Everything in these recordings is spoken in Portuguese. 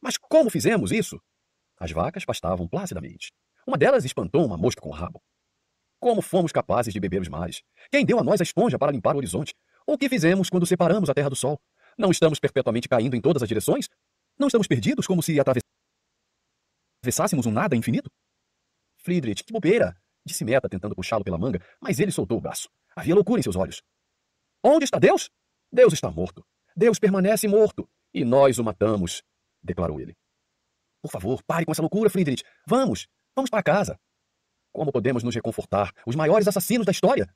Mas como fizemos isso? As vacas pastavam placidamente. Uma delas espantou uma mosca com o rabo. Como fomos capazes de beber os mares? Quem deu a nós a esponja para limpar o horizonte? O que fizemos quando separamos a terra do sol? Não estamos perpetuamente caindo em todas as direções? Não estamos perdidos como se atravessássemos um nada infinito? Friedrich, que bobeira! Disse Meta, tentando puxá-lo pela manga, mas ele soltou o braço. Havia loucura em seus olhos. Onde está Deus? Deus está morto. Deus permanece morto. E nós o matamos, declarou ele. Por favor, pare com essa loucura, Friedrich. Vamos para casa. Como podemos nos reconfortar? Os maiores assassinos da história.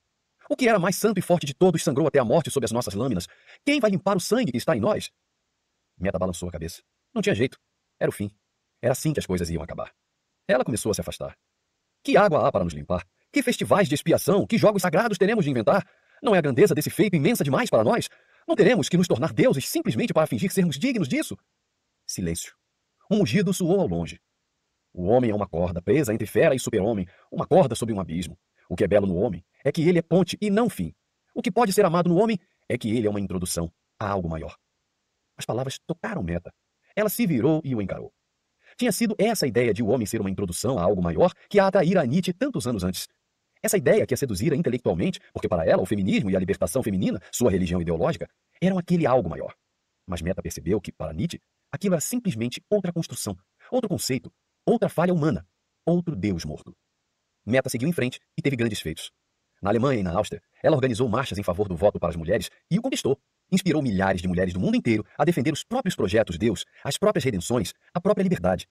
O que era mais santo e forte de todos sangrou até a morte sob as nossas lâminas. Quem vai limpar o sangue que está em nós? Meta balançou a cabeça. Não tinha jeito. Era o fim. Era assim que as coisas iam acabar. Ela começou a se afastar. Que água há para nos limpar? Que festivais de expiação? Que jogos sagrados teremos de inventar? Não é a grandeza desse feito imensa demais para nós? Não teremos que nos tornar deuses simplesmente para fingir sermos dignos disso? Silêncio. Um mugido soou ao longe. O homem é uma corda presa entre fera e super-homem, uma corda sob um abismo. O que é belo no homem é que ele é ponte e não fim. O que pode ser amado no homem é que ele é uma introdução a algo maior. As palavras tocaram Meta. Ela se virou e o encarou. Tinha sido essa ideia de o homem ser uma introdução a algo maior que a atraíra a Nietzsche tantos anos antes. Essa ideia que a seduzira intelectualmente, porque para ela o feminismo e a libertação feminina, sua religião ideológica, eram aquele algo maior. Mas Meta percebeu que, para Nietzsche, aquilo era simplesmente outra construção, outro conceito, outra falha humana, outro Deus morto. Meta seguiu em frente e teve grandes feitos. Na Alemanha e na Áustria, ela organizou marchas em favor do voto para as mulheres e o conquistou. Inspirou milhares de mulheres do mundo inteiro a defender os próprios projetos de Deus, as próprias redenções, a própria liberdade.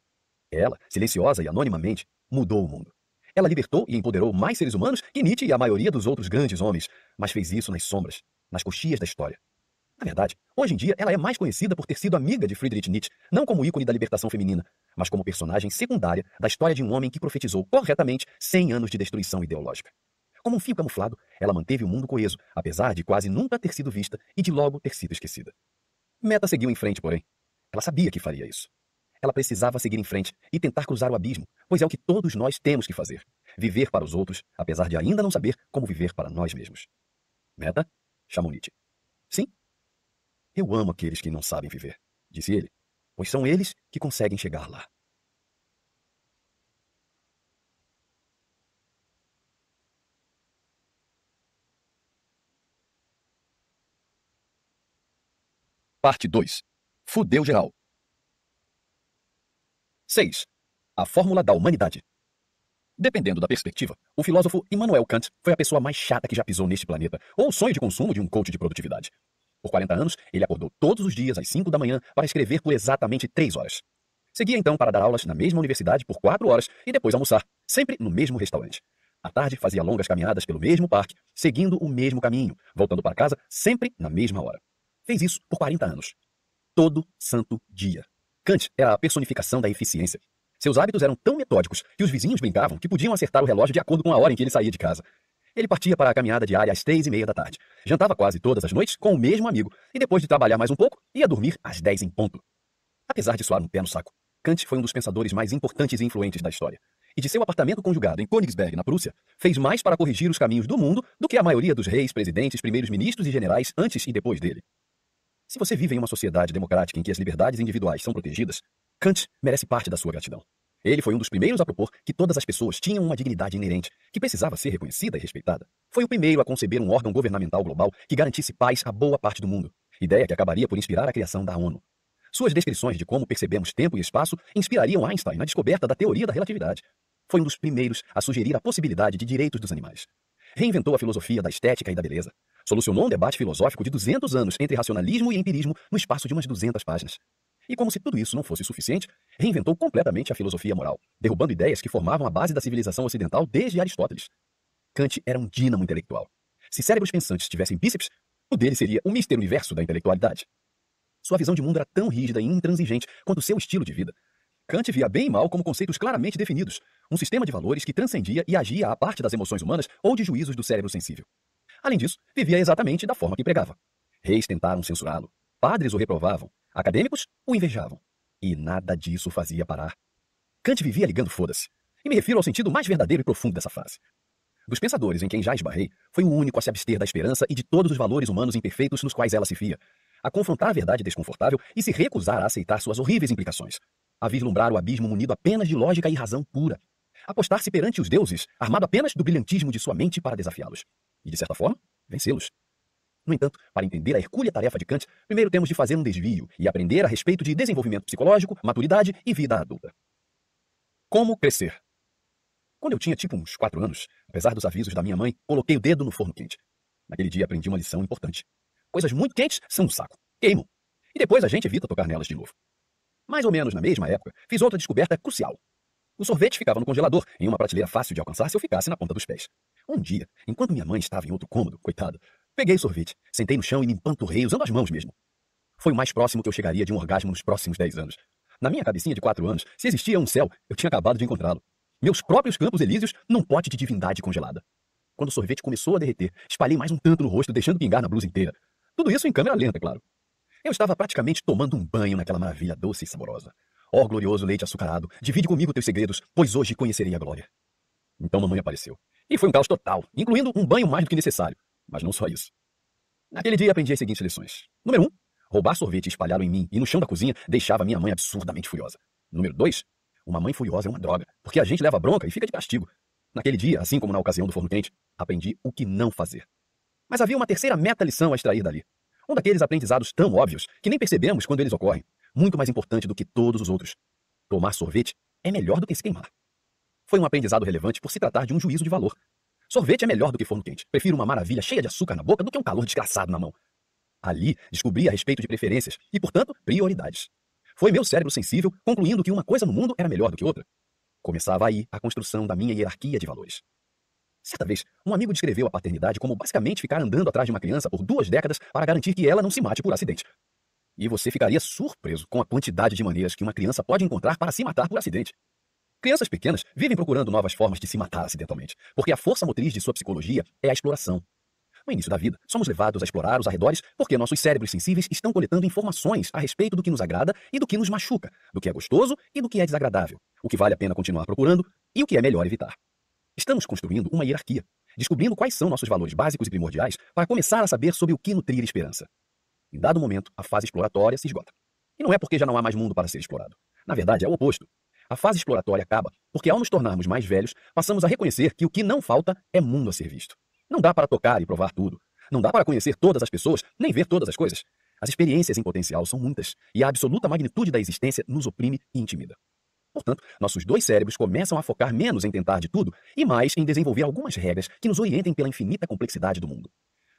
Ela, silenciosa e anonimamente, mudou o mundo. Ela libertou e empoderou mais seres humanos que Nietzsche e a maioria dos outros grandes homens, mas fez isso nas sombras, nas coxias da história. Na verdade, hoje em dia ela é mais conhecida por ter sido amiga de Friedrich Nietzsche, não como ícone da libertação feminina, mas como personagem secundária da história de um homem que profetizou corretamente 100 anos de destruição ideológica. Como um fio camuflado, ela manteve o mundo coeso, apesar de quase nunca ter sido vista e de logo ter sido esquecida. Meta seguiu em frente, porém. Ela sabia que faria isso. Ela precisava seguir em frente e tentar cruzar o abismo, pois é o que todos nós temos que fazer. Viver para os outros, apesar de ainda não saber como viver para nós mesmos. Meta? Chamou Nietzsche. Sim. Eu amo aqueles que não sabem viver, disse ele, pois são eles que conseguem chegar lá. Parte 2. Fudeu geral. 6. A fórmula da humanidade. Dependendo da perspectiva, o filósofo Immanuel Kant foi a pessoa mais chata que já pisou neste planeta, ou o sonho de consumo de um coach de produtividade. Por 40 anos, ele acordou todos os dias às 5 da manhã para escrever por exatamente 3 horas. Seguia então para dar aulas na mesma universidade por 4 horas e depois almoçar, sempre no mesmo restaurante. À tarde, fazia longas caminhadas pelo mesmo parque, seguindo o mesmo caminho, voltando para casa sempre na mesma hora. Fez isso por 40 anos. Todo santo dia. Kant era a personificação da eficiência. Seus hábitos eram tão metódicos que os vizinhos brincavam que podiam acertar o relógio de acordo com a hora em que ele saía de casa. Ele partia para a caminhada diária às 3:30 da tarde. Jantava quase todas as noites com o mesmo amigo e depois de trabalhar mais um pouco, ia dormir às 10 em ponto. Apesar de soar um pé no saco, Kant foi um dos pensadores mais importantes e influentes da história. E de seu apartamento conjugado em Königsberg, na Prússia, fez mais para corrigir os caminhos do mundo do que a maioria dos reis, presidentes, primeiros-ministros e generais antes e depois dele. Se você vive em uma sociedade democrática em que as liberdades individuais são protegidas, Kant merece parte da sua gratidão. Ele foi um dos primeiros a propor que todas as pessoas tinham uma dignidade inerente, que precisava ser reconhecida e respeitada. Foi o primeiro a conceber um órgão governamental global que garantisse paz a boa parte do mundo, ideia que acabaria por inspirar a criação da ONU. Suas descrições de como percebemos tempo e espaço inspirariam Einstein na descoberta da teoria da relatividade. Foi um dos primeiros a sugerir a possibilidade de direitos dos animais. Reinventou a filosofia da estética e da beleza. Solucionou um debate filosófico de 200 anos entre racionalismo e empirismo no espaço de umas 200 páginas. E como se tudo isso não fosse suficiente, reinventou completamente a filosofia moral, derrubando ideias que formavam a base da civilização ocidental desde Aristóteles. Kant era um dínamo intelectual. Se cérebros pensantes tivessem bíceps, o dele seria o Mister Universo da intelectualidade. Sua visão de mundo era tão rígida e intransigente quanto seu estilo de vida. Kant via bem e mal como conceitos claramente definidos, um sistema de valores que transcendia e agia à parte das emoções humanas ou de juízos do cérebro sensível. Além disso, vivia exatamente da forma que pregava. Reis tentaram censurá-lo, padres o reprovavam, acadêmicos o invejavam. E nada disso fazia parar. Kant vivia ligando foda-se. E me refiro ao sentido mais verdadeiro e profundo dessa frase. Dos pensadores em quem já esbarrei, foi o único a se abster da esperança e de todos os valores humanos imperfeitos nos quais ela se fia. a confrontar a verdade desconfortável e se recusar a aceitar suas horríveis implicações, a vislumbrar o abismo munido apenas de lógica e razão pura, a postar-se perante os deuses, armado apenas do brilhantismo de sua mente para desafiá-los, e, de certa forma, vencê-los. No entanto, para entender a hercúlea tarefa de Kant, primeiro temos de fazer um desvio e aprender a respeito de desenvolvimento psicológico, maturidade e vida adulta. Como crescer? Quando eu tinha tipo uns 4 anos, apesar dos avisos da minha mãe, coloquei o dedo no forno quente. Naquele dia aprendi uma lição importante. Coisas muito quentes são um saco, queimam. E depois a gente evita tocar nelas de novo. Mais ou menos na mesma época, fiz outra descoberta crucial. O sorvete ficava no congelador, em uma prateleira fácil de alcançar se eu ficasse na ponta dos pés. Um dia, enquanto minha mãe estava em outro cômodo, coitada, peguei o sorvete, sentei no chão e me empanturrei usando as mãos mesmo. Foi o mais próximo que eu chegaria de um orgasmo nos próximos 10 anos. Na minha cabecinha de 4 anos, se existia um céu, eu tinha acabado de encontrá-lo. Meus próprios campos elíseos num pote de divindade congelada. Quando o sorvete começou a derreter, espalhei mais um tanto no rosto, deixando pingar na blusa inteira. Tudo isso em câmera lenta, claro. Eu estava praticamente tomando um banho naquela maravilha doce e saborosa. Ó glorioso leite açucarado, divide comigo teus segredos, pois hoje conhecerei a glória. Então mamãe apareceu. E foi um caos total, incluindo um banho mais do que necessário. Mas não só isso. Naquele dia aprendi as seguintes lições. Número 1. Roubar sorvete espalhado em mim e no chão da cozinha deixava minha mãe absurdamente furiosa. Número 2. Uma mãe furiosa é uma droga, porque a gente leva bronca e fica de castigo. Naquele dia, assim como na ocasião do forno quente, aprendi o que não fazer. Mas havia uma terceira meta-lição a extrair dali. Um daqueles aprendizados tão óbvios que nem percebemos quando eles ocorrem. Muito mais importante do que todos os outros. Tomar sorvete é melhor do que se queimar. Foi um aprendizado relevante por se tratar de um juízo de valor. Sorvete é melhor do que forno quente. Prefiro uma maravilha cheia de açúcar na boca do que um calor desgraçado na mão. Ali, descobri a respeito de preferências e, portanto, prioridades. Foi meu cérebro sensível concluindo que uma coisa no mundo era melhor do que outra. Começava aí a construção da minha hierarquia de valores. Certa vez, um amigo descreveu a paternidade como basicamente ficar andando atrás de uma criança por 2 décadas para garantir que ela não se mate por acidente. E você ficaria surpreso com a quantidade de maneiras que uma criança pode encontrar para se matar por acidente. Crianças pequenas vivem procurando novas formas de se matar acidentalmente, porque a força motriz de sua psicologia é a exploração. No início da vida, somos levados a explorar os arredores porque nossos cérebros sensíveis estão coletando informações a respeito do que nos agrada e do que nos machuca, do que é gostoso e do que é desagradável, o que vale a pena continuar procurando e o que é melhor evitar. Estamos construindo uma hierarquia, descobrindo quais são nossos valores básicos e primordiais para começar a saber sobre o que nutrir esperança. Em dado momento, a fase exploratória se esgota. E não é porque já não há mais mundo para ser explorado. Na verdade, é o oposto. A fase exploratória acaba porque, ao nos tornarmos mais velhos, passamos a reconhecer que o que não falta é mundo a ser visto. Não dá para tocar e provar tudo. Não dá para conhecer todas as pessoas, nem ver todas as coisas. As experiências em potencial são muitas, e a absoluta magnitude da existência nos oprime e intimida. Portanto, nossos 2 cérebros começam a focar menos em tentar de tudo e mais em desenvolver algumas regras que nos orientem pela infinita complexidade do mundo.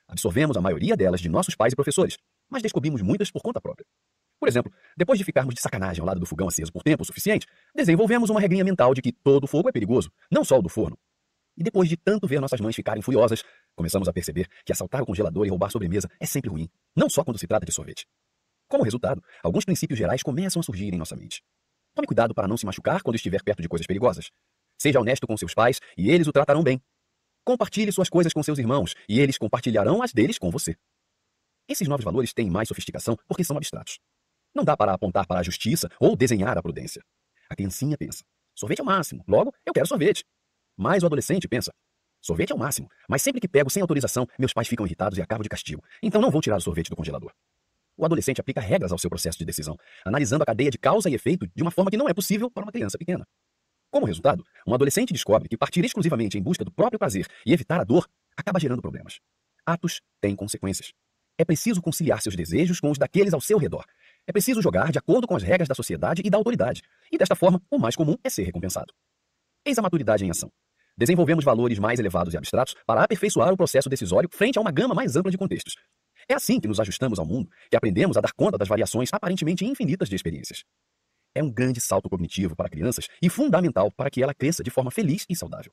Absorvemos a maioria delas de nossos pais e professores, mas descobrimos muitas por conta própria. Por exemplo, depois de ficarmos de sacanagem ao lado do fogão aceso por tempo suficiente, desenvolvemos uma regrinha mental de que todo fogo é perigoso, não só o do forno. E depois de tanto ver nossas mães ficarem furiosas, começamos a perceber que assaltar o congelador e roubar sobremesa é sempre ruim, não só quando se trata de sorvete. Como resultado, alguns princípios gerais começam a surgir em nossa mente. Tome cuidado para não se machucar quando estiver perto de coisas perigosas. Seja honesto com seus pais e eles o tratarão bem. Compartilhe suas coisas com seus irmãos e eles compartilharão as deles com você. Esses novos valores têm mais sofisticação porque são abstratos. Não dá para apontar para a justiça ou desenhar a prudência. A criancinha pensa, sorvete é o máximo, logo eu quero sorvete. Mas o adolescente pensa, sorvete é o máximo, mas sempre que pego sem autorização, meus pais ficam irritados e acabo de castigo. Então não vou tirar o sorvete do congelador. O adolescente aplica regras ao seu processo de decisão, analisando a cadeia de causa e efeito de uma forma que não é possível para uma criança pequena. Como resultado, um adolescente descobre que partir exclusivamente em busca do próprio prazer e evitar a dor acaba gerando problemas. Atos têm consequências. É preciso conciliar seus desejos com os daqueles ao seu redor. É preciso jogar de acordo com as regras da sociedade e da autoridade. E desta forma, o mais comum é ser recompensado. Eis a maturidade em ação. Desenvolvemos valores mais elevados e abstratos para aperfeiçoar o processo decisório frente a uma gama mais ampla de contextos. É assim que nos ajustamos ao mundo, que aprendemos a dar conta das variações aparentemente infinitas de experiências. É um grande salto cognitivo para crianças e fundamental para que ela cresça de forma feliz e saudável.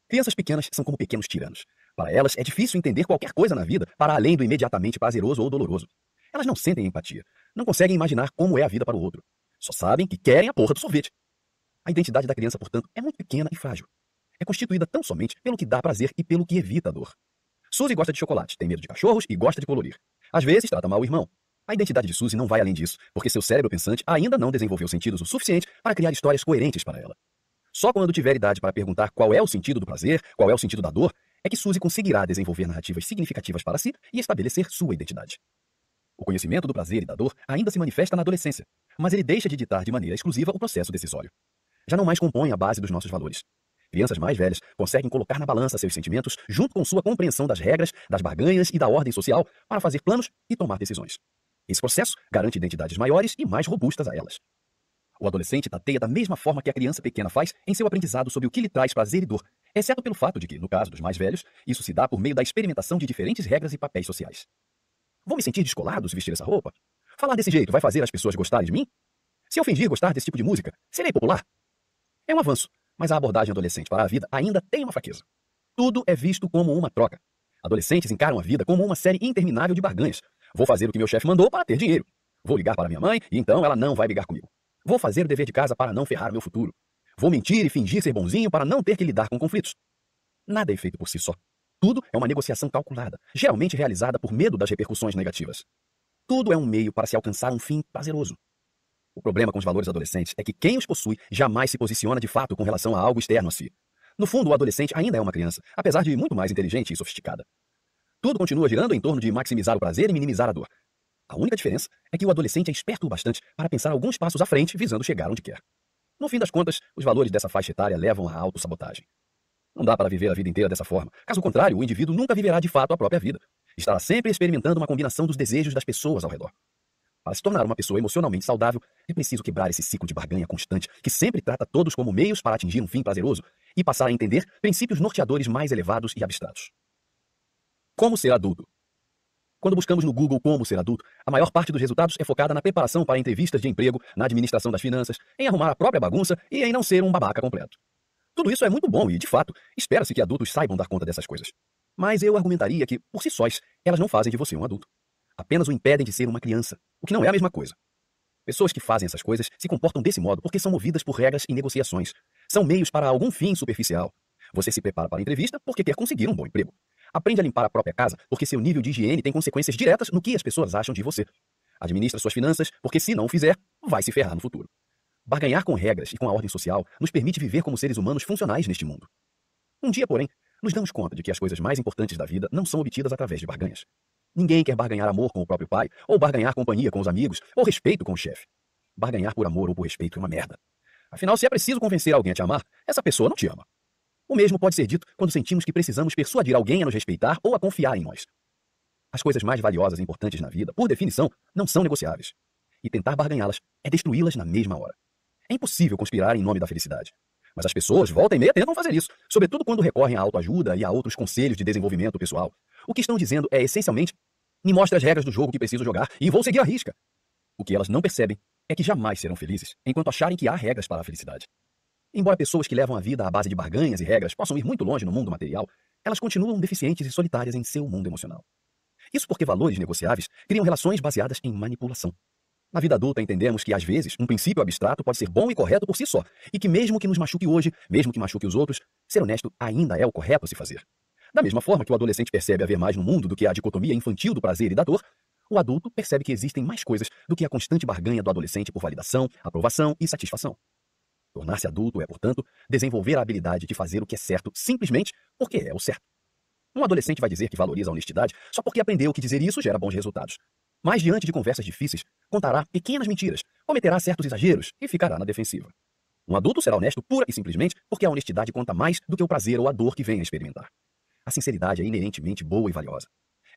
Crianças pequenas são como pequenos tiranos. Para elas é difícil entender qualquer coisa na vida para além do imediatamente prazeroso ou doloroso. Elas não sentem empatia, não conseguem imaginar como é a vida para o outro. Só sabem que querem a porra do sorvete. A identidade da criança, portanto, é muito pequena e frágil. É constituída tão somente pelo que dá prazer e pelo que evita a dor. Suzy gosta de chocolate, tem medo de cachorros e gosta de colorir. Às vezes trata mal o irmão. A identidade de Suzy não vai além disso, porque seu cérebro pensante ainda não desenvolveu sentidos o suficiente para criar histórias coerentes para ela. Só quando tiver idade para perguntar qual é o sentido do prazer, qual é o sentido da dor, é que Suzy conseguirá desenvolver narrativas significativas para si e estabelecer sua identidade. O conhecimento do prazer e da dor ainda se manifesta na adolescência, mas ele deixa de ditar de maneira exclusiva o processo decisório. Já não mais compõe a base dos nossos valores. Crianças mais velhas conseguem colocar na balança seus sentimentos junto com sua compreensão das regras, das barganhas e da ordem social para fazer planos e tomar decisões. Esse processo garante identidades maiores e mais robustas a elas. O adolescente tateia da mesma forma que a criança pequena faz em seu aprendizado sobre o que lhe traz prazer e dor, exceto pelo fato de que, no caso dos mais velhos, isso se dá por meio da experimentação de diferentes regras e papéis sociais. Vou me sentir descolado se vestir essa roupa? Falar desse jeito vai fazer as pessoas gostarem de mim? Se eu fingir gostar desse tipo de música, serei popular? É um avanço, mas a abordagem adolescente para a vida ainda tem uma fraqueza. Tudo é visto como uma troca. Adolescentes encaram a vida como uma série interminável de barganhas. Vou fazer o que meu chefe mandou para ter dinheiro. Vou ligar para minha mãe e então ela não vai brigar comigo. Vou fazer o dever de casa para não ferrar meu futuro. Vou mentir e fingir ser bonzinho para não ter que lidar com conflitos. Nada é feito por si só. Tudo é uma negociação calculada, geralmente realizada por medo das repercussões negativas. Tudo é um meio para se alcançar um fim prazeroso. O problema com os valores adolescentes é que quem os possui jamais se posiciona de fato com relação a algo externo a si. No fundo, o adolescente ainda é uma criança, apesar de muito mais inteligente e sofisticada. Tudo continua girando em torno de maximizar o prazer e minimizar a dor. A única diferença é que o adolescente é esperto o bastante para pensar alguns passos à frente visando chegar onde quer. No fim das contas, os valores dessa faixa etária levam à autossabotagem. Não dá para viver a vida inteira dessa forma. Caso contrário, o indivíduo nunca viverá de fato a própria vida. Estará sempre experimentando uma combinação dos desejos das pessoas ao redor. Para se tornar uma pessoa emocionalmente saudável, é preciso quebrar esse ciclo de barganha constante que sempre trata todos como meios para atingir um fim prazeroso e passar a entender princípios norteadores mais elevados e abstratos. Como ser adulto? Quando buscamos no Google como ser adulto, a maior parte dos resultados é focada na preparação para entrevistas de emprego, na administração das finanças, em arrumar a própria bagunça e em não ser um babaca completo. Tudo isso é muito bom e, de fato, espera-se que adultos saibam dar conta dessas coisas. Mas eu argumentaria que, por si sós, elas não fazem de você um adulto. Apenas o impedem de ser uma criança, o que não é a mesma coisa. Pessoas que fazem essas coisas se comportam desse modo porque são movidas por regras e negociações. São meios para algum fim superficial. Você se prepara para a entrevista porque quer conseguir um bom emprego. Aprende a limpar a própria casa porque seu nível de higiene tem consequências diretas no que as pessoas acham de você. Administra suas finanças porque, se não o fizer, vai se ferrar no futuro. Barganhar com regras e com a ordem social nos permite viver como seres humanos funcionais neste mundo. Um dia, porém, nos damos conta de que as coisas mais importantes da vida não são obtidas através de barganhas. Ninguém quer barganhar amor com o próprio pai, ou barganhar companhia com os amigos, ou respeito com o chefe. Barganhar por amor ou por respeito é uma merda. Afinal, se é preciso convencer alguém a te amar, essa pessoa não te ama. O mesmo pode ser dito quando sentimos que precisamos persuadir alguém a nos respeitar ou a confiar em nós. As coisas mais valiosas e importantes na vida, por definição, não são negociáveis. E tentar barganhá-las é destruí-las na mesma hora. É impossível conspirar em nome da felicidade. Mas as pessoas, volta e meia, tentam fazer isso, sobretudo quando recorrem à autoajuda e a outros conselhos de desenvolvimento pessoal. O que estão dizendo é, essencialmente, me mostre as regras do jogo que preciso jogar e vou seguir a risca. O que elas não percebem é que jamais serão felizes enquanto acharem que há regras para a felicidade. Embora pessoas que levam a vida à base de barganhas e regras possam ir muito longe no mundo material, elas continuam deficientes e solitárias em seu mundo emocional. Isso porque valores negociáveis criam relações baseadas em manipulação. Na vida adulta entendemos que, às vezes, um princípio abstrato pode ser bom e correto por si só, e que mesmo que nos machuque hoje, mesmo que machuque os outros, ser honesto ainda é o correto a se fazer. Da mesma forma que o adolescente percebe haver mais no mundo do que a dicotomia infantil do prazer e da dor, o adulto percebe que existem mais coisas do que a constante barganha do adolescente por validação, aprovação e satisfação. Tornar-se adulto é, portanto, desenvolver a habilidade de fazer o que é certo simplesmente porque é o certo. Um adolescente vai dizer que valoriza a honestidade só porque aprendeu que dizer isso gera bons resultados. Mas diante de conversas difíceis, contará pequenas mentiras, cometerá certos exageros e ficará na defensiva. Um adulto será honesto pura e simplesmente porque a honestidade conta mais do que o prazer ou a dor que vem a experimentar. A sinceridade é inerentemente boa e valiosa.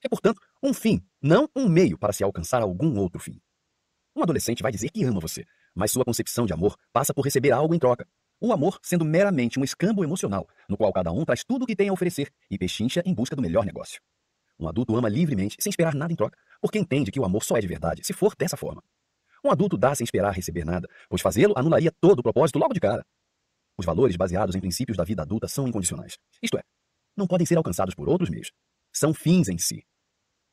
É, portanto, um fim, não um meio para se alcançar algum outro fim. Um adolescente vai dizer que ama você, mas sua concepção de amor passa por receber algo em troca. O amor sendo meramente um escambo emocional, no qual cada um traz tudo o que tem a oferecer e pechincha em busca do melhor negócio. Um adulto ama livremente, sem esperar nada em troca, porque entende que o amor só é de verdade se for dessa forma. Um adulto dá sem esperar receber nada, pois fazê-lo anularia todo o propósito logo de cara. Os valores baseados em princípios da vida adulta são incondicionais. Isto é, não podem ser alcançados por outros meios. São fins em si.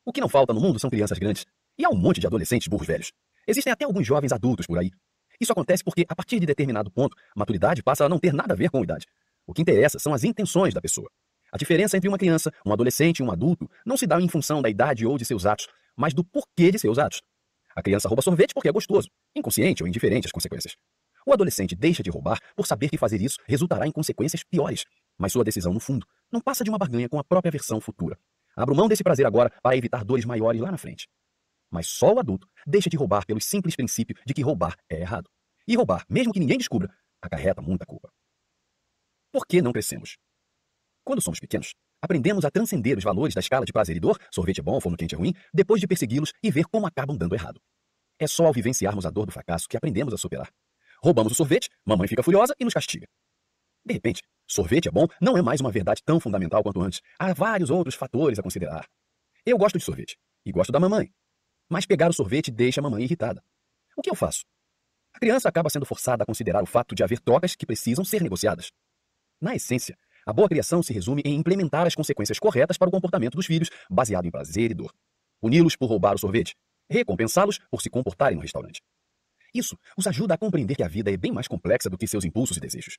O que não falta no mundo são crianças grandes. E há um monte de adolescentes burros velhos. Existem até alguns jovens adultos por aí. Isso acontece porque, a partir de determinado ponto, a maturidade passa a não ter nada a ver com a idade. O que interessa são as intenções da pessoa. A diferença entre uma criança, um adolescente e um adulto não se dá em função da idade ou de seus atos, mas do porquê de seus atos. A criança rouba sorvete porque é gostoso, inconsciente ou indiferente às consequências. O adolescente deixa de roubar por saber que fazer isso resultará em consequências piores, mas sua decisão, no fundo, não passa de uma barganha com a própria versão futura. Abro mão desse prazer agora para evitar dores maiores lá na frente. Mas só o adulto deixa de roubar pelo simples princípio de que roubar é errado. E roubar, mesmo que ninguém descubra, acarreta muita culpa. Por que não crescemos? Quando somos pequenos, aprendemos a transcender os valores da escala de prazer e dor, sorvete é bom, forno quente é ruim, depois de persegui-los e ver como acabam dando errado. É só ao vivenciarmos a dor do fracasso que aprendemos a superar. Roubamos o sorvete, mamãe fica furiosa e nos castiga. De repente, sorvete é bom não é mais uma verdade tão fundamental quanto antes. Há vários outros fatores a considerar. Eu gosto de sorvete e gosto da mamãe, mas pegar o sorvete deixa a mamãe irritada. O que eu faço? A criança acaba sendo forçada a considerar o fato de haver trocas que precisam ser negociadas. Na essência, a boa criação se resume em implementar as consequências corretas para o comportamento dos filhos, baseado em prazer e dor. Puni-los por roubar o sorvete, recompensá-los por se comportarem no restaurante. Isso os ajuda a compreender que a vida é bem mais complexa do que seus impulsos e desejos.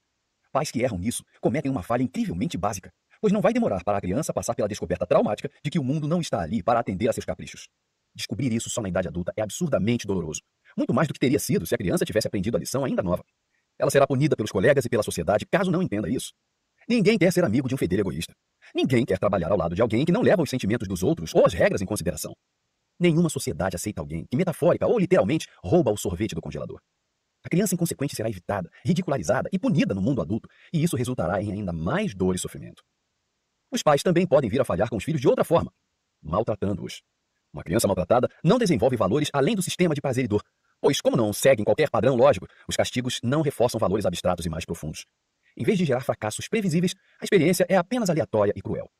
Pais que erram nisso cometem uma falha incrivelmente básica, pois não vai demorar para a criança passar pela descoberta traumática de que o mundo não está ali para atender a seus caprichos. Descobrir isso só na idade adulta é absurdamente doloroso, muito mais do que teria sido se a criança tivesse aprendido a lição ainda nova. Ela será punida pelos colegas e pela sociedade caso não entenda isso. Ninguém quer ser amigo de um fedelho egoísta. Ninguém quer trabalhar ao lado de alguém que não leva os sentimentos dos outros ou as regras em consideração. Nenhuma sociedade aceita alguém que, metafórica ou literalmente, rouba o sorvete do congelador. A criança inconsequente será evitada, ridicularizada e punida no mundo adulto, e isso resultará em ainda mais dor e sofrimento. Os pais também podem vir a falhar com os filhos de outra forma, maltratando-os. Uma criança maltratada não desenvolve valores além do sistema de prazer e dor, pois, como não seguem qualquer padrão lógico, os castigos não reforçam valores abstratos e mais profundos. Em vez de gerar fracassos previsíveis, a experiência é apenas aleatória e cruel.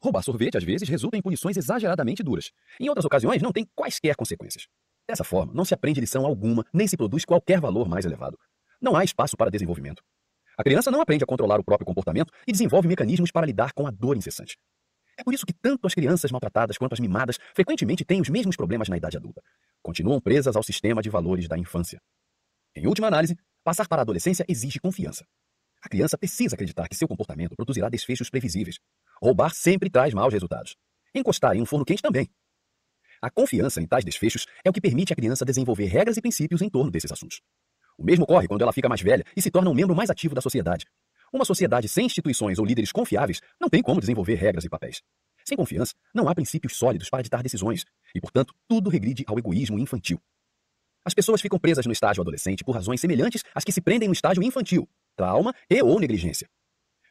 Roubar sorvete, às vezes, resulta em punições exageradamente duras. Em outras ocasiões, não tem quaisquer consequências. Dessa forma, não se aprende lição alguma, nem se produz qualquer valor mais elevado. Não há espaço para desenvolvimento. A criança não aprende a controlar o próprio comportamento e desenvolve mecanismos para lidar com a dor incessante. É por isso que tanto as crianças maltratadas quanto as mimadas frequentemente têm os mesmos problemas na idade adulta. Continuam presas ao sistema de valores da infância. Em última análise, passar para a adolescência exige confiança. A criança precisa acreditar que seu comportamento produzirá desfechos previsíveis. Roubar sempre traz maus resultados. Encostar em um forno quente também. A confiança em tais desfechos é o que permite à criança desenvolver regras e princípios em torno desses assuntos. O mesmo ocorre quando ela fica mais velha e se torna um membro mais ativo da sociedade. Uma sociedade sem instituições ou líderes confiáveis não tem como desenvolver regras e papéis. Sem confiança, não há princípios sólidos para ditar decisões e, portanto, tudo regride ao egoísmo infantil. As pessoas ficam presas no estágio adolescente por razões semelhantes às que se prendem no estágio infantil, trauma e ou negligência.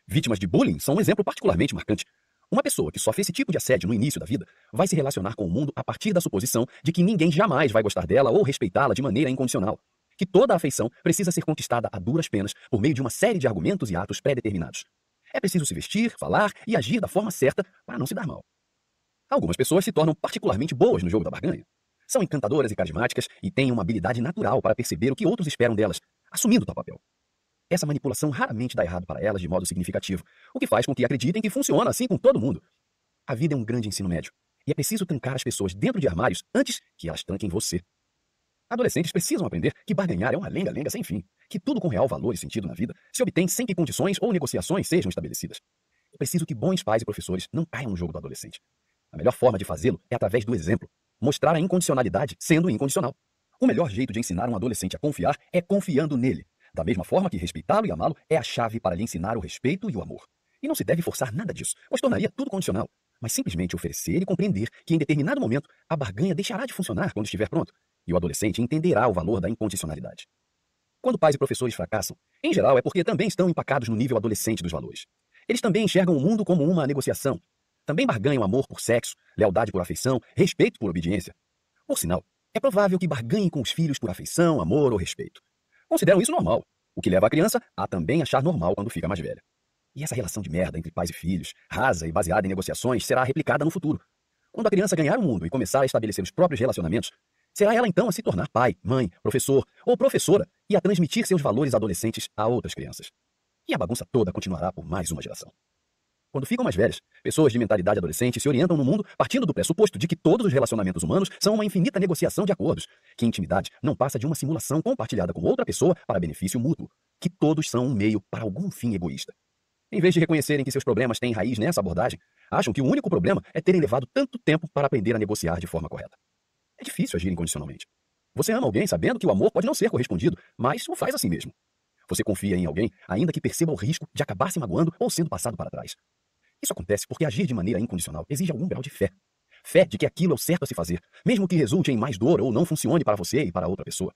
Vítimas de bullying são um exemplo particularmente marcante. Uma pessoa que sofre esse tipo de assédio no início da vida vai se relacionar com o mundo a partir da suposição de que ninguém jamais vai gostar dela ou respeitá-la de maneira incondicional, que toda a afeição precisa ser conquistada a duras penas por meio de uma série de argumentos e atos pré-determinados. É preciso se vestir, falar e agir da forma certa para não se dar mal. Algumas pessoas se tornam particularmente boas no jogo da barganha. São encantadoras e carismáticas e têm uma habilidade natural para perceber o que outros esperam delas, assumindo tal papel. Essa manipulação raramente dá errado para elas de modo significativo, o que faz com que acreditem que funciona assim com todo mundo. A vida é um grande ensino médio, e é preciso trancar as pessoas dentro de armários antes que elas tranquem você. Adolescentes precisam aprender que barganhar é uma lenga-lenga sem fim, que tudo com real valor e sentido na vida se obtém sem que condições ou negociações sejam estabelecidas. É preciso que bons pais e professores não caiam no jogo do adolescente. A melhor forma de fazê-lo é através do exemplo, mostrar a incondicionalidade sendo incondicional. O melhor jeito de ensinar um adolescente a confiar é confiando nele. Da mesma forma que respeitá-lo e amá-lo é a chave para lhe ensinar o respeito e o amor. E não se deve forçar nada disso, pois tornaria tudo condicional, mas simplesmente oferecer e compreender que em determinado momento a barganha deixará de funcionar quando estiver pronto, e o adolescente entenderá o valor da incondicionalidade. Quando pais e professores fracassam, em geral é porque também estão empacados no nível adolescente dos valores. Eles também enxergam o mundo como uma negociação. Também barganham amor por sexo, lealdade por afeição, respeito por obediência. Por sinal, é provável que barganhem com os filhos por afeição, amor ou respeito. Consideram isso normal, o que leva a criança a também achar normal quando fica mais velha. E essa relação de merda entre pais e filhos, rasa e baseada em negociações, será replicada no futuro. Quando a criança ganhar o mundo e começar a estabelecer os próprios relacionamentos, será ela então a se tornar pai, mãe, professor ou professora e a transmitir seus valores adolescentes a outras crianças. E a bagunça toda continuará por mais uma geração. Quando ficam mais velhas, pessoas de mentalidade adolescente se orientam no mundo partindo do pressuposto de que todos os relacionamentos humanos são uma infinita negociação de acordos, que intimidade não passa de uma simulação compartilhada com outra pessoa para benefício mútuo, que todos são um meio para algum fim egoísta. Em vez de reconhecerem que seus problemas têm raiz nessa abordagem, acham que o único problema é terem levado tanto tempo para aprender a negociar de forma correta. É difícil agir incondicionalmente. Você ama alguém sabendo que o amor pode não ser correspondido, mas o faz assim mesmo. Você confia em alguém, ainda que perceba o risco de acabar se magoando ou sendo passado para trás. Isso acontece porque agir de maneira incondicional exige algum grau de fé. fé de que aquilo é o certo a se fazer, mesmo que resulte em mais dor ou não funcione para você e para outra pessoa.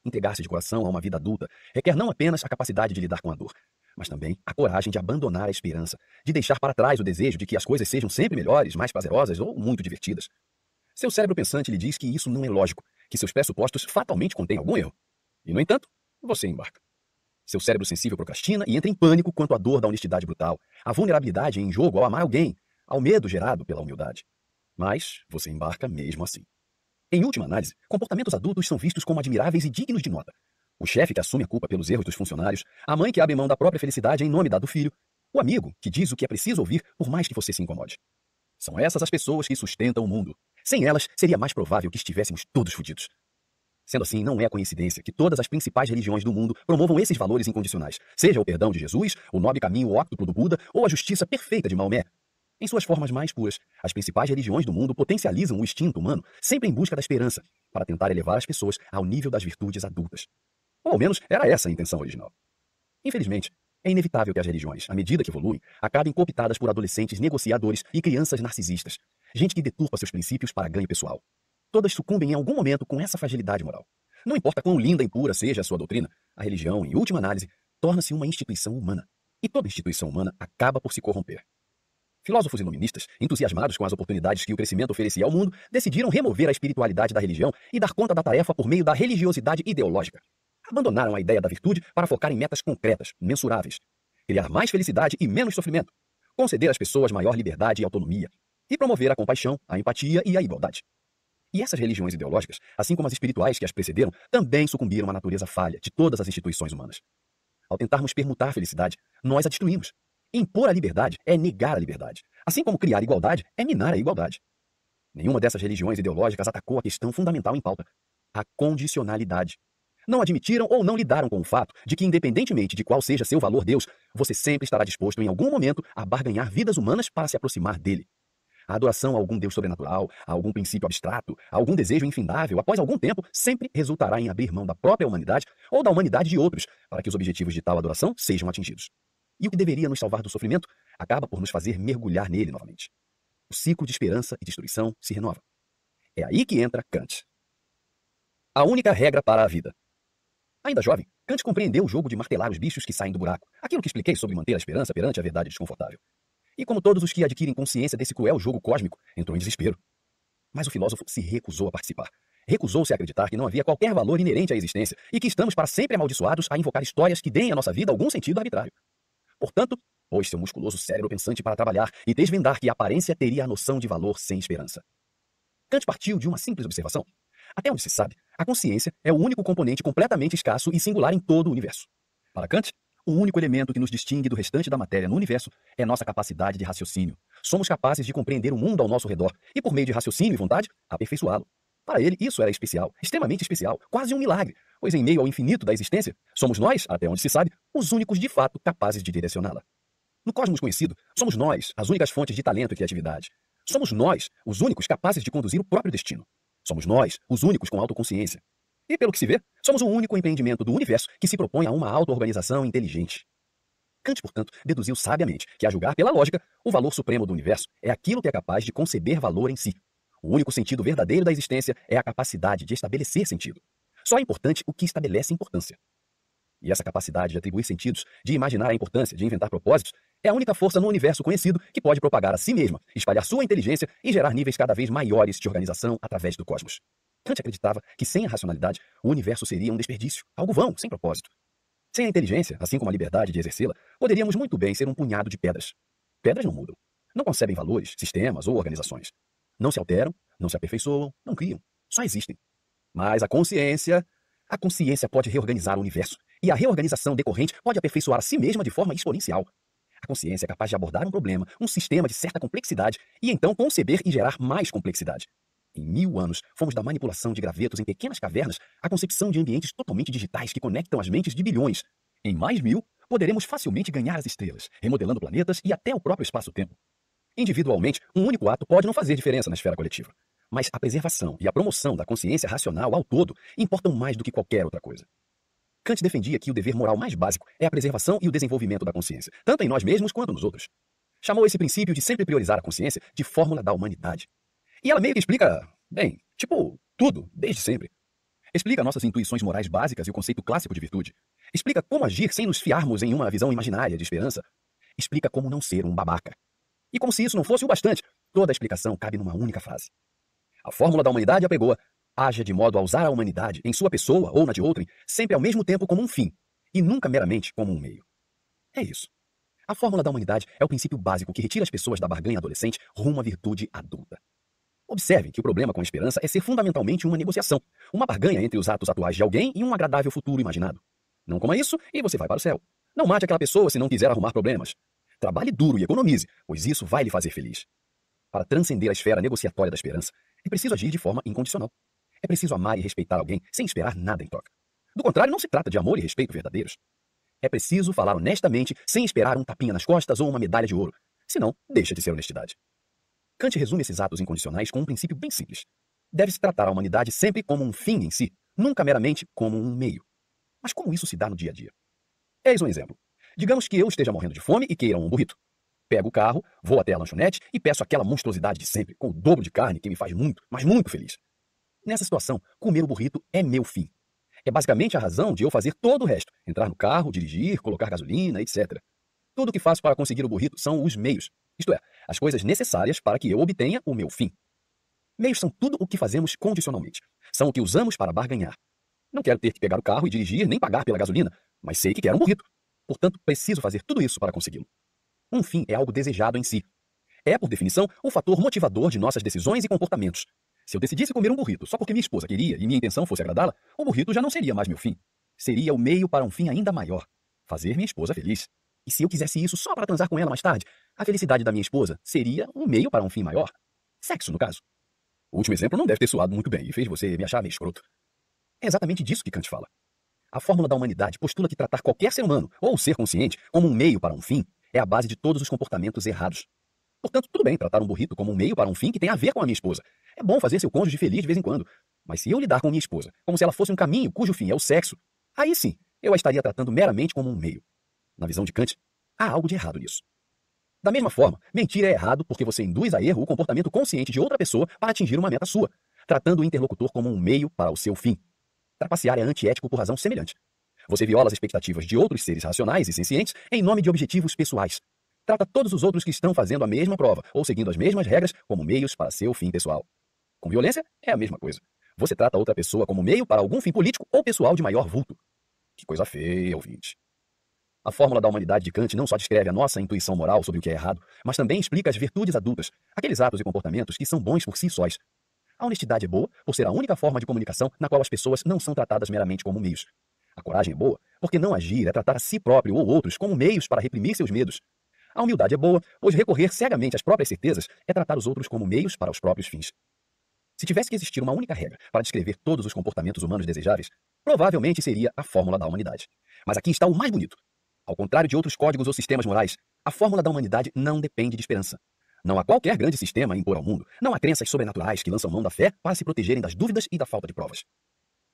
Entregar-se de coração a uma vida adulta requer não apenas a capacidade de lidar com a dor, mas também a coragem de abandonar a esperança, de deixar para trás o desejo de que as coisas sejam sempre melhores, mais prazerosas ou muito divertidas. Seu cérebro pensante lhe diz que isso não é lógico, que seus pressupostos fatalmente contêm algum erro. E, no entanto, você embarca. Seu cérebro sensível procrastina e entra em pânico quanto à dor da honestidade brutal, à vulnerabilidade em jogo ao amar alguém, ao medo gerado pela humildade. Mas você embarca mesmo assim. Em última análise, comportamentos adultos são vistos como admiráveis e dignos de nota. O chefe que assume a culpa pelos erros dos funcionários, a mãe que abre mão da própria felicidade em nome da do filho, o amigo que diz o que é preciso ouvir por mais que você se incomode. São essas as pessoas que sustentam o mundo. Sem elas, seria mais provável que estivéssemos todos fodidos. Sendo assim, não é coincidência que todas as principais religiões do mundo promovam esses valores incondicionais, seja o perdão de Jesus, o nobre caminho óctuplo do Buda ou a justiça perfeita de Maomé. Em suas formas mais puras, as principais religiões do mundo potencializam o instinto humano sempre em busca da esperança, para tentar elevar as pessoas ao nível das virtudes adultas. Ou ao menos era essa a intenção original. Infelizmente, é inevitável que as religiões, à medida que evoluem, acabem cooptadas por adolescentes negociadores e crianças narcisistas, gente que deturpa seus princípios para ganho pessoal. Todas sucumbem em algum momento com essa fragilidade moral. Não importa quão linda e pura seja a sua doutrina, a religião, em última análise, torna-se uma instituição humana. E toda instituição humana acaba por se corromper. Filósofos iluministas, entusiasmados com as oportunidades que o crescimento oferecia ao mundo, decidiram remover a espiritualidade da religião e dar conta da tarefa por meio da religiosidade ideológica. Abandonaram a ideia da virtude para focar em metas concretas, mensuráveis. Criar mais felicidade e menos sofrimento. Conceder às pessoas maior liberdade e autonomia. E promover a compaixão, a empatia e a igualdade. E essas religiões ideológicas, assim como as espirituais que as precederam, também sucumbiram à natureza falha de todas as instituições humanas. Ao tentarmos permutar a felicidade, nós a destruímos. Impor a liberdade é negar a liberdade, assim como criar igualdade é minar a igualdade. Nenhuma dessas religiões ideológicas atacou a questão fundamental em pauta, a condicionalidade. Não admitiram ou não lidaram com o fato de que, independentemente de qual seja seu valor Deus, você sempre estará disposto em algum momento a barganhar vidas humanas para se aproximar dele. A adoração a algum Deus sobrenatural, a algum princípio abstrato, a algum desejo infindável, após algum tempo, sempre resultará em abrir mão da própria humanidade ou da humanidade de outros, para que os objetivos de tal adoração sejam atingidos. E o que deveria nos salvar do sofrimento acaba por nos fazer mergulhar nele novamente. O ciclo de esperança e destruição se renova. É aí que entra Kant. A única regra para a vida. Ainda jovem, Kant compreendeu o jogo de martelar os bichos que saem do buraco, aquilo que expliquei sobre manter a esperança perante a verdade desconfortável. E como todos os que adquirem consciência desse cruel jogo cósmico, entrou em desespero. Mas o filósofo se recusou a participar. Recusou-se a acreditar que não havia qualquer valor inerente à existência e que estamos para sempre amaldiçoados a invocar histórias que deem à nossa vida algum sentido arbitrário. Portanto, pôs seu musculoso cérebro pensante para trabalhar e desvendar que a aparência teria a noção de valor sem esperança. Kant partiu de uma simples observação. Até onde se sabe, a consciência é o único componente completamente escasso e singular em todo o universo. Para Kant, o único elemento que nos distingue do restante da matéria no universo é nossa capacidade de raciocínio. Somos capazes de compreender o mundo ao nosso redor e, por meio de raciocínio e vontade, aperfeiçoá-lo. Para ele, isso era especial, extremamente especial, quase um milagre, pois em meio ao infinito da existência, somos nós, até onde se sabe, os únicos de fato capazes de direcioná-la. No cosmos conhecido, somos nós as únicas fontes de talento e criatividade. Somos nós os únicos capazes de conduzir o próprio destino. Somos nós os únicos com autoconsciência. E, pelo que se vê, somos o único empreendimento do universo que se propõe a uma auto-organização inteligente. Kant, portanto, deduziu sabiamente que, a julgar pela lógica, o valor supremo do universo é aquilo que é capaz de conceber valor em si. O único sentido verdadeiro da existência é a capacidade de estabelecer sentido. Só é importante o que estabelece importância. E essa capacidade de atribuir sentidos, de imaginar a importância, de inventar propósitos, é a única força no universo conhecido que pode propagar a si mesma, espalhar sua inteligência e gerar níveis cada vez maiores de organização através do cosmos. Kant acreditava que sem a racionalidade, o universo seria um desperdício, algo vão, sem propósito. Sem a inteligência, assim como a liberdade de exercê-la, poderíamos muito bem ser um punhado de pedras. Pedras não mudam. Não concebem valores, sistemas ou organizações. Não se alteram, não se aperfeiçoam, não criam. Só existem. Mas a consciência pode reorganizar o universo. E a reorganização decorrente pode aperfeiçoar a si mesma de forma exponencial. A consciência é capaz de abordar um problema, um sistema de certa complexidade, e então conceber e gerar mais complexidade. Em 1000 anos, fomos da manipulação de gravetos em pequenas cavernas à concepção de ambientes totalmente digitais que conectam as mentes de bilhões. Em mais 1000, poderemos facilmente ganhar as estrelas, remodelando planetas e até o próprio espaço-tempo. Individualmente, um único ato pode não fazer diferença na esfera coletiva. Mas a preservação e a promoção da consciência racional ao todo importam mais do que qualquer outra coisa. Kant defendia que o dever moral mais básico é a preservação e o desenvolvimento da consciência, tanto em nós mesmos quanto nos outros. Chamou esse princípio de sempre priorizar a consciência de fórmula da humanidade. E ela meio que explica, bem, tipo, tudo, desde sempre. Explica nossas intuições morais básicas e o conceito clássico de virtude. Explica como agir sem nos fiarmos em uma visão imaginária de esperança. Explica como não ser um babaca. E como se isso não fosse o bastante, toda a explicação cabe numa única frase. A fórmula da humanidade apregoa: haja de modo a usar a humanidade, em sua pessoa ou na de outrem, sempre ao mesmo tempo como um fim, e nunca meramente como um meio. É isso. A fórmula da humanidade é o princípio básico que retira as pessoas da barganha adolescente rumo à virtude adulta. Observem que o problema com a esperança é ser fundamentalmente uma negociação, uma barganha entre os atos atuais de alguém e um agradável futuro imaginado. Não coma isso e você vai para o céu. Não mate aquela pessoa se não quiser arrumar problemas. Trabalhe duro e economize, pois isso vai lhe fazer feliz. Para transcender a esfera negociatória da esperança, é preciso agir de forma incondicional. É preciso amar e respeitar alguém sem esperar nada em troca. Do contrário, não se trata de amor e respeito verdadeiros. É preciso falar honestamente sem esperar um tapinha nas costas ou uma medalha de ouro. Senão, deixa de ser honestidade. Kant resume esses atos incondicionais com um princípio bem simples. Deve-se tratar a humanidade sempre como um fim em si, nunca meramente como um meio. Mas como isso se dá no dia a dia? Eis um exemplo. Digamos que eu esteja morrendo de fome e queira um burrito. Pego o carro, vou até a lanchonete e peço aquela monstruosidade de sempre, com o dobro de carne que me faz muito, mas muito feliz. Nessa situação, comer o burrito é meu fim. É basicamente a razão de eu fazer todo o resto: entrar no carro, dirigir, colocar gasolina, etc. Tudo o que faço para conseguir o burrito são os meios, isto é, as coisas necessárias para que eu obtenha o meu fim. Meios são tudo o que fazemos condicionalmente. São o que usamos para barganhar. Não quero ter que pegar o carro e dirigir nem pagar pela gasolina, mas sei que quero um burrito. Portanto, preciso fazer tudo isso para consegui-lo. Um fim é algo desejado em si. É, por definição, o fator motivador de nossas decisões e comportamentos. Se eu decidisse comer um burrito só porque minha esposa queria e minha intenção fosse agradá-la, o burrito já não seria mais meu fim. Seria o meio para um fim ainda maior: fazer minha esposa feliz. E se eu quisesse isso só para transar com ela mais tarde, a felicidade da minha esposa seria um meio para um fim maior. Sexo, no caso. O último exemplo não deve ter soado muito bem e fez você me achar meio escroto. É exatamente disso que Kant fala. A fórmula da humanidade postula que tratar qualquer ser humano, ou ser consciente, como um meio para um fim, é a base de todos os comportamentos errados. Portanto, tudo bem tratar um burrito como um meio para um fim que tem a ver com a minha esposa. É bom fazer seu cônjuge feliz de vez em quando. Mas se eu lidar com minha esposa como se ela fosse um caminho cujo fim é o sexo, aí sim, eu a estaria tratando meramente como um meio. Na visão de Kant, há algo de errado nisso. Da mesma forma, mentir é errado porque você induz a erro o comportamento consciente de outra pessoa para atingir uma meta sua, tratando o interlocutor como um meio para o seu fim. Trapacear é antiético por razão semelhante. Você viola as expectativas de outros seres racionais e sencientes em nome de objetivos pessoais. Trata todos os outros que estão fazendo a mesma prova ou seguindo as mesmas regras como meios para seu fim pessoal. Com violência, é a mesma coisa. Você trata outra pessoa como meio para algum fim político ou pessoal de maior vulto. Que coisa feia, ouvinte. A fórmula da humanidade de Kant não só descreve a nossa intuição moral sobre o que é errado, mas também explica as virtudes adultas, aqueles atos e comportamentos que são bons por si sós. A honestidade é boa por ser a única forma de comunicação na qual as pessoas não são tratadas meramente como meios. A coragem é boa porque não agir é tratar a si próprio ou outros como meios para reprimir seus medos. A humildade é boa, pois recorrer cegamente às próprias certezas é tratar os outros como meios para os próprios fins. Se tivesse que existir uma única regra para descrever todos os comportamentos humanos desejáveis, provavelmente seria a fórmula da humanidade. Mas aqui está o mais bonito. Ao contrário de outros códigos ou sistemas morais, a fórmula da humanidade não depende de esperança. Não há qualquer grande sistema a impor ao mundo. Não há crenças sobrenaturais que lançam mão da fé para se protegerem das dúvidas e da falta de provas.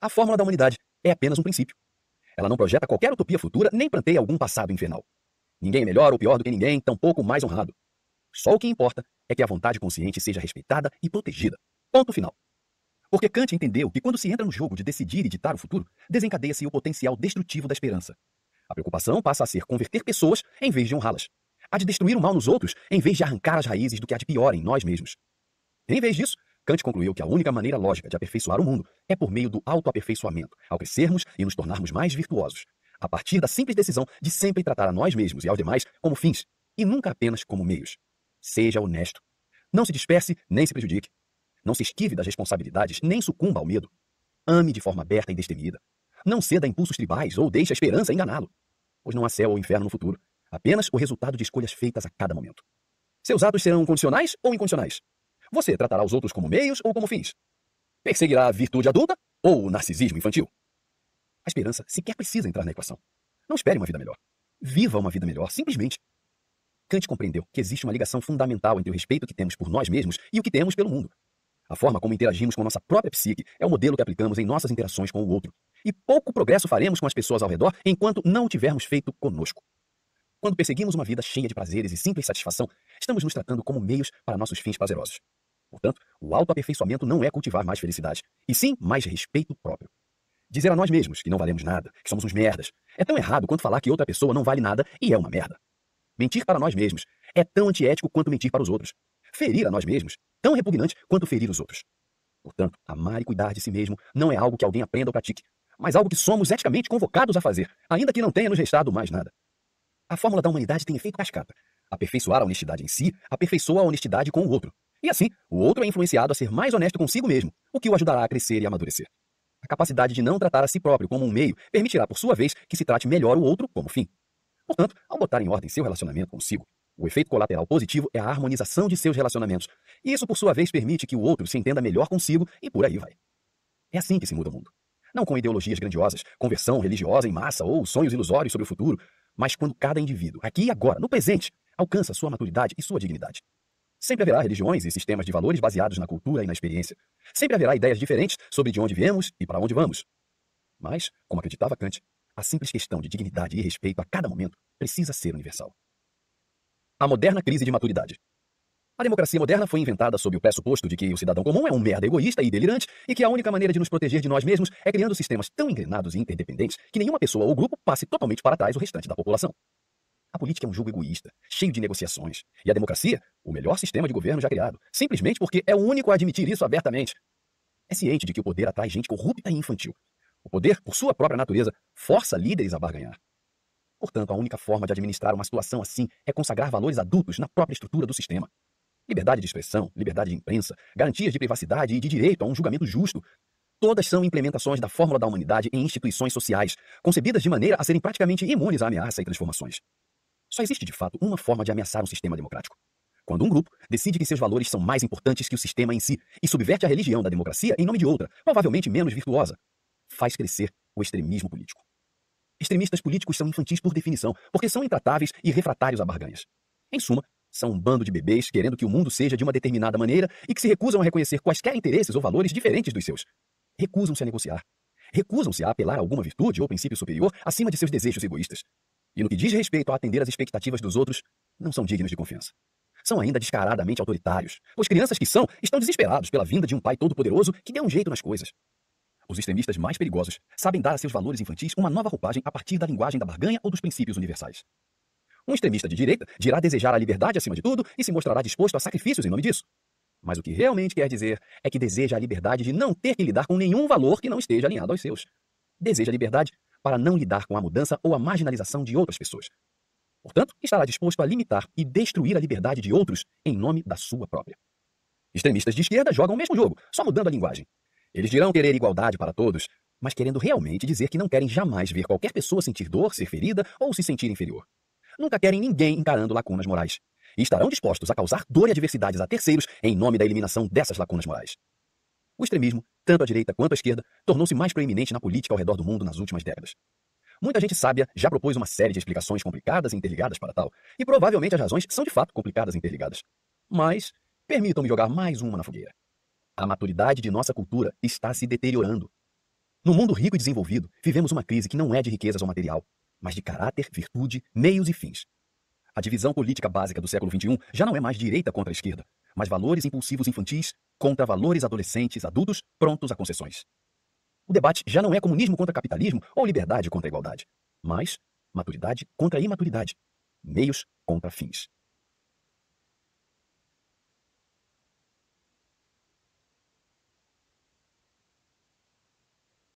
A fórmula da humanidade é apenas um princípio. Ela não projeta qualquer utopia futura nem planteia algum passado infernal. Ninguém é melhor ou pior do que ninguém, tampouco mais honrado. Só o que importa é que a vontade consciente seja respeitada e protegida. Ponto final. Porque Kant entendeu que quando se entra no jogo de decidir e ditar o futuro, desencadeia-se o potencial destrutivo da esperança. A preocupação passa a ser converter pessoas em vez de honrá-las. A de destruir o mal nos outros em vez de arrancar as raízes do que há de pior em nós mesmos. Em vez disso, Kant concluiu que a única maneira lógica de aperfeiçoar o mundo é por meio do autoaperfeiçoamento, ao crescermos e nos tornarmos mais virtuosos, a partir da simples decisão de sempre tratar a nós mesmos e aos demais como fins, e nunca apenas como meios. Seja honesto. Não se disperse nem se prejudique. Não se esquive das responsabilidades nem sucumba ao medo. Ame de forma aberta e destemida. Não ceda a impulsos tribais ou deixe a esperança enganá-lo. Pois não há céu ou inferno no futuro, apenas o resultado de escolhas feitas a cada momento. Seus atos serão condicionais ou incondicionais? Você tratará os outros como meios ou como fins? Perseguirá a virtude adulta ou o narcisismo infantil? A esperança sequer precisa entrar na equação. Não espere uma vida melhor. Viva uma vida melhor, simplesmente. Kant compreendeu que existe uma ligação fundamental entre o respeito que temos por nós mesmos e o que temos pelo mundo. A forma como interagimos com nossa própria psique é o modelo que aplicamos em nossas interações com o outro. E pouco progresso faremos com as pessoas ao redor enquanto não o tivermos feito conosco. Quando perseguimos uma vida cheia de prazeres e simples satisfação, estamos nos tratando como meios para nossos fins prazerosos. Portanto, o autoaperfeiçoamento não é cultivar mais felicidade, e sim mais respeito próprio. Dizer a nós mesmos que não valemos nada, que somos uns merdas, é tão errado quanto falar que outra pessoa não vale nada e é uma merda. Mentir para nós mesmos é tão antiético quanto mentir para os outros. Ferir a nós mesmos, tão repugnante quanto ferir os outros. Portanto, amar e cuidar de si mesmo não é algo que alguém aprenda ou pratique, mas algo que somos eticamente convocados a fazer, ainda que não tenha nos restado mais nada. A fórmula da humanidade tem efeito cascata. Aperfeiçoar a honestidade em si, aperfeiçoa a honestidade com o outro. E assim, o outro é influenciado a ser mais honesto consigo mesmo, o que o ajudará a crescer e amadurecer. A capacidade de não tratar a si próprio como um meio permitirá, por sua vez, que se trate melhor o outro como fim. Portanto, ao botar em ordem seu relacionamento consigo, o efeito colateral positivo é a harmonização de seus relacionamentos. E isso, por sua vez, permite que o outro se entenda melhor consigo e por aí vai. É assim que se muda o mundo. Não com ideologias grandiosas, conversão religiosa em massa ou sonhos ilusórios sobre o futuro, mas quando cada indivíduo, aqui e agora, no presente, alcança sua maturidade e sua dignidade. Sempre haverá religiões e sistemas de valores baseados na cultura e na experiência. Sempre haverá ideias diferentes sobre de onde viemos e para onde vamos. Mas, como acreditava Kant, a simples questão de dignidade e respeito a cada momento precisa ser universal. A moderna crise de maturidade. A democracia moderna foi inventada sob o pressuposto de que o cidadão comum é um merda egoísta e delirante e que a única maneira de nos proteger de nós mesmos é criando sistemas tão engrenados e interdependentes que nenhuma pessoa ou grupo passe totalmente para trás o restante da população. A política é um jogo egoísta, cheio de negociações. E a democracia, o melhor sistema de governo já criado, simplesmente porque é o único a admitir isso abertamente. É ciente de que o poder atrai gente corrupta e infantil. O poder, por sua própria natureza, força líderes a barganhar. Portanto, a única forma de administrar uma situação assim é consagrar valores adultos na própria estrutura do sistema. Liberdade de expressão, liberdade de imprensa, garantias de privacidade e de direito a um julgamento justo. Todas são implementações da fórmula da humanidade em instituições sociais, concebidas de maneira a serem praticamente imunes à ameaça e transformações. Só existe, de fato, uma forma de ameaçar um sistema democrático. Quando um grupo decide que seus valores são mais importantes que o sistema em si e subverte a religião da democracia em nome de outra, provavelmente menos virtuosa, faz crescer o extremismo político. Extremistas políticos são infantis por definição, porque são intratáveis e refratários a barganhas. Em suma, são um bando de bebês querendo que o mundo seja de uma determinada maneira e que se recusam a reconhecer quaisquer interesses ou valores diferentes dos seus. Recusam-se a negociar. Recusam-se a apelar a alguma virtude ou princípio superior acima de seus desejos egoístas. E no que diz respeito a atender às expectativas dos outros, não são dignos de confiança. São ainda descaradamente autoritários, pois crianças que são estão desesperados pela vinda de um pai todo-poderoso que dê um jeito nas coisas. Os extremistas mais perigosos sabem dar a seus valores infantis uma nova roupagem a partir da linguagem da barganha ou dos princípios universais. Um extremista de direita dirá desejar a liberdade acima de tudo e se mostrará disposto a sacrifícios em nome disso. Mas o que realmente quer dizer é que deseja a liberdade de não ter que lidar com nenhum valor que não esteja alinhado aos seus. Deseja a liberdade para não lidar com a mudança ou a marginalização de outras pessoas. Portanto, estará disposto a limitar e destruir a liberdade de outros em nome da sua própria. Extremistas de esquerda jogam o mesmo jogo, só mudando a linguagem. Eles dirão querer igualdade para todos, mas querendo realmente dizer que não querem jamais ver qualquer pessoa sentir dor, ser ferida ou se sentir inferior. Nunca querem ninguém encarando lacunas morais. E estarão dispostos a causar dor e adversidades a terceiros em nome da eliminação dessas lacunas morais. O extremismo, tanto à direita quanto à esquerda, tornou-se mais proeminente na política ao redor do mundo nas últimas décadas. Muita gente sábia já propôs uma série de explicações complicadas e interligadas para tal, e provavelmente as razões são de fato complicadas e interligadas. Mas, permitam-me jogar mais uma na fogueira. A maturidade de nossa cultura está se deteriorando. No mundo rico e desenvolvido, vivemos uma crise que não é de riquezas ou material, mas de caráter, virtude, meios e fins. A divisão política básica do século XXI já não é mais direita contra a esquerda, mas valores impulsivos infantis contra valores adolescentes adultos prontos a concessões. O debate já não é comunismo contra capitalismo ou liberdade contra igualdade, mas maturidade contra imaturidade, meios contra fins.